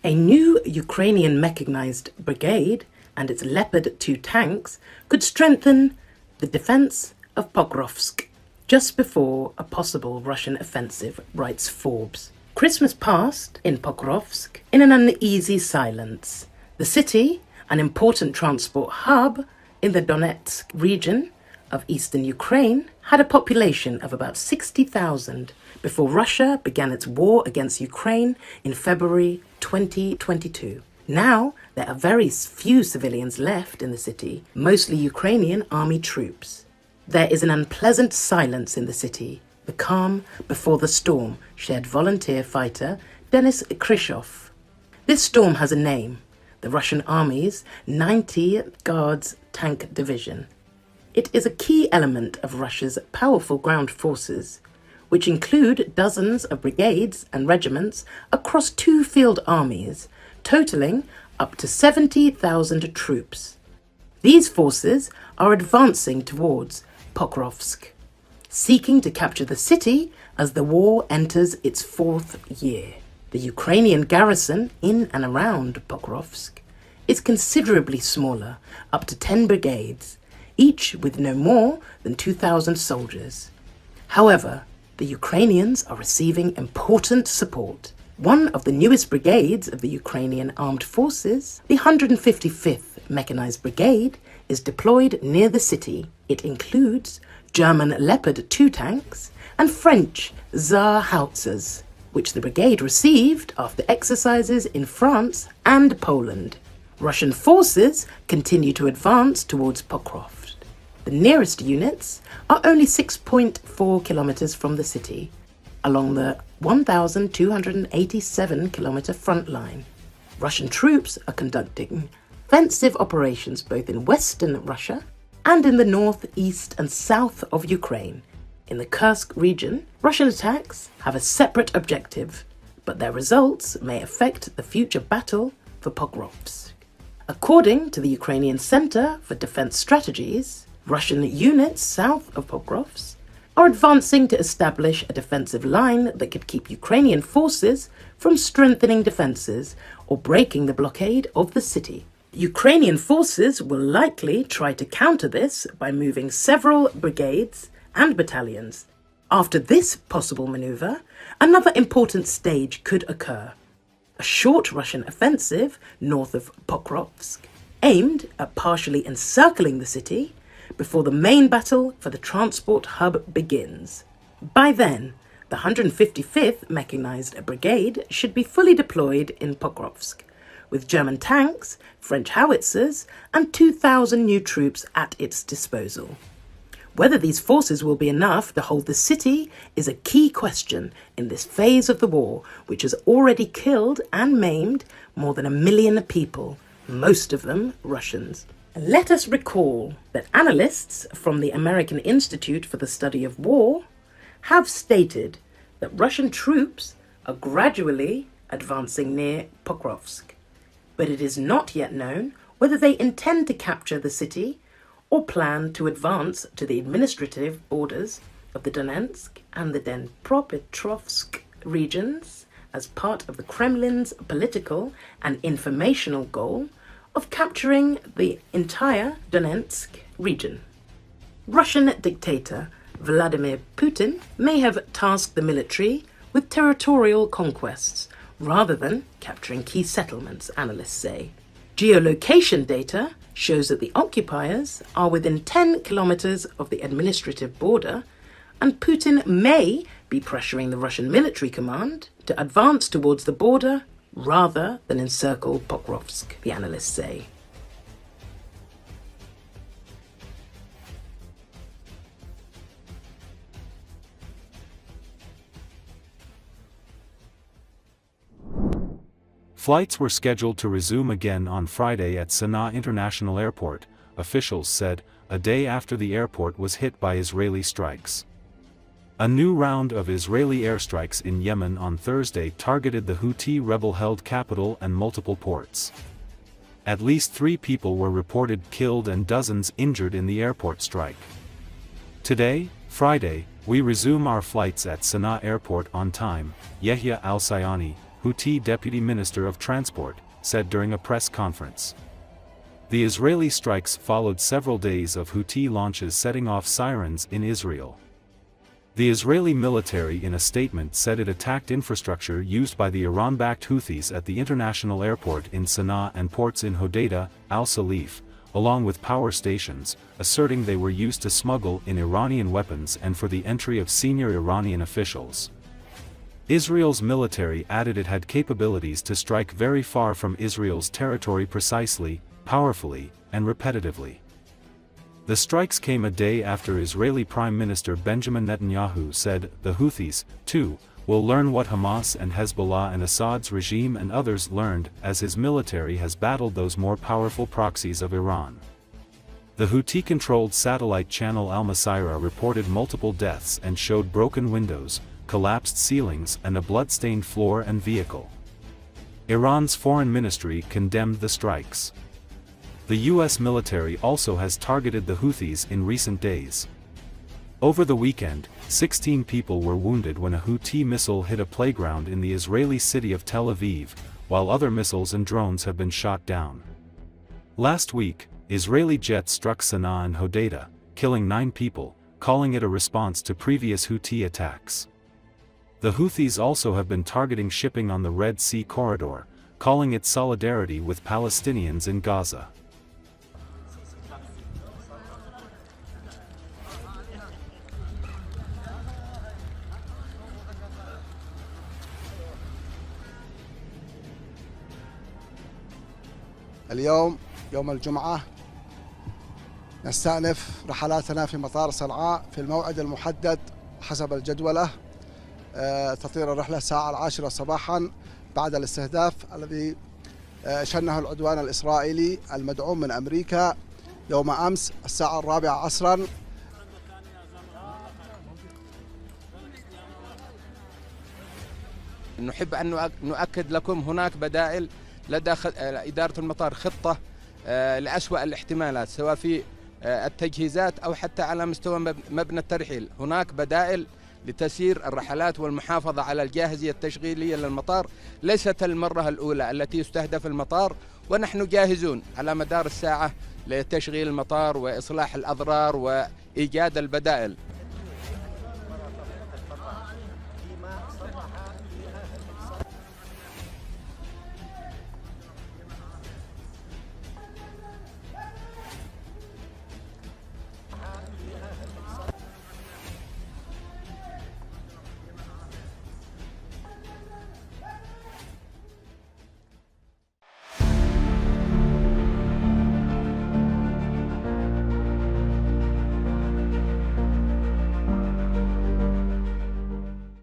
A new Ukrainian mechanized brigade and its Leopard 2 tanks could strengthen the defense of Pokrovsk just before a possible Russian offensive, writes Forbes. Christmas passed in Pokrovsk in an uneasy silence. The city, an important transport hub in the Donetsk region of eastern Ukraine, had a population of about 60,000 before Russia began its war against Ukraine in February 2022. Now, there are very few civilians left in the city, mostly Ukrainian army troops. There is an unpleasant silence in the city, the calm before the storm, shared volunteer fighter Denis Khristov. This storm has a name, the Russian Army's 90th Guards Tank Division. It is a key element of Russia's powerful ground forces, which include dozens of brigades and regiments across 2 field armies, totaling up to 70,000 troops. These forces are advancing towards Pokrovsk, seeking to capture the city as the war enters its 4th year. The Ukrainian garrison in and around Pokrovsk is considerably smaller, up to 10 brigades, each with no more than 2,000 soldiers. However, the Ukrainians are receiving important support. One of the newest brigades of the Ukrainian armed forces, the 155th Mechanized Brigade, is deployed near the city. It includes German Leopard 2 tanks and French Tsar howitzers, which the brigade received after exercises in France and Poland. Russian forces continue to advance towards Pokrovsk. The nearest units are only 6.4 kilometers from the city, along the 1,287-kilometer front line. Russian troops are conducting offensive operations both in western Russia and in the north, east and south of Ukraine. In the Kursk region, Russian attacks have a separate objective, but their results may affect the future battle for Pokrovsk. According to the Ukrainian Center for Defense Strategies, Russian units south of Pokrovsk are advancing to establish a defensive line that could keep Ukrainian forces from strengthening defenses or breaking the blockade of the city. Ukrainian forces will likely try to counter this by moving several brigades and battalions. After this possible maneuver, another important stage could occur. A short Russian offensive north of Pokrovsk, aimed at partially encircling the city before the main battle for the transport hub begins. By then, the 155th Mechanized Brigade should be fully deployed in Pokrovsk, with German tanks, French howitzers, and 2,000 new troops at its disposal. Whether these forces will be enough to hold the city is a key question in this phase of the war, which has already killed and maimed more than 1 million people, most of them Russians. Let us recall that analysts from the American Institute for the Study of War have stated that Russian troops are gradually advancing near Pokrovsk, but it is not yet known whether they intend to capture the city or plan to advance to the administrative borders of the Donetsk and the Dnipropetrovsk regions as part of the Kremlin's political and informational goal of capturing the entire Donetsk region. Russian dictator Vladimir Putin may have tasked the military with territorial conquests rather than capturing key settlements, analysts say. Geolocation data shows that the occupiers are within 10 kilometers of the administrative border, and Putin may be pressuring the Russian military command to advance towards the border rather than encircle Pokrovsk, the analysts say. Flights were scheduled to resume again on Friday at Sana'a International Airport, officials said, a day after the airport was hit by Israeli strikes. A new round of Israeli airstrikes in Yemen on Thursday targeted the Houthi rebel-held capital and multiple ports. At least 3 people were reported killed and dozens injured in the airport strike. Today, Friday, we resume our flights at Sana'a Airport on time, Yehya Al-Sayani, Houthi deputy minister of transport, said during a press conference. The Israeli strikes followed several days of Houthi launches setting off sirens in Israel. The Israeli military in a statement said it attacked infrastructure used by the Iran-backed Houthis at the international airport in Sana'a and ports in Hodeidah, Al-Salif, along with power stations, asserting they were used to smuggle in Iranian weapons and for the entry of senior Iranian officials. Israel's military added it had capabilities to strike very far from Israel's territory precisely, powerfully, and repetitively. The strikes came a day after Israeli Prime Minister Benjamin Netanyahu said the Houthis, too, will learn what Hamas and Hezbollah and Assad's regime and others learned as his military has battled those more powerful proxies of Iran. The Houthi-controlled satellite channel Al Masirah reported multiple deaths and showed broken windows, collapsed ceilings and a blood-stained floor and vehicle. Iran's foreign ministry condemned the strikes. The U.S. military also has targeted the Houthis in recent days. Over the weekend, 16 people were wounded when a Houthi missile hit a playground in the Israeli city of Tel Aviv, while other missiles and drones have been shot down. Last week, Israeli jets struck Sana'a and Hodeidah, killing 9 people, calling it a response to previous Houthi attacks. The Houthis also have been targeting shipping on the Red Sea corridor, calling it solidarity with Palestinians in Gaza. اليوم يوم الجمعة نستأنف رحلاتنا في مطار صنعاء في الموعد المحدد حسب الجدولة. تطير الرحلة الساعة 10 صباحا بعد الاستهداف الذي شنه العدوان الإسرائيلي المدعوم من أمريكا يوم أمس الساعة 4 عصرا. نحب أن نؤكد لكم هناك بدائل لدى إدارة المطار، خطة لأسوأ الاحتمالات سواء في التجهيزات أو حتى على مستوى مبنى الترحيل. هناك بدائل لتسيير الرحلات والمحافظة على الجاهزية التشغيلية للمطار. ليست المرة الأولى التي يستهدف المطار، ونحن جاهزون على مدار الساعة لتشغيل المطار وإصلاح الأضرار وإيجاد البدائل.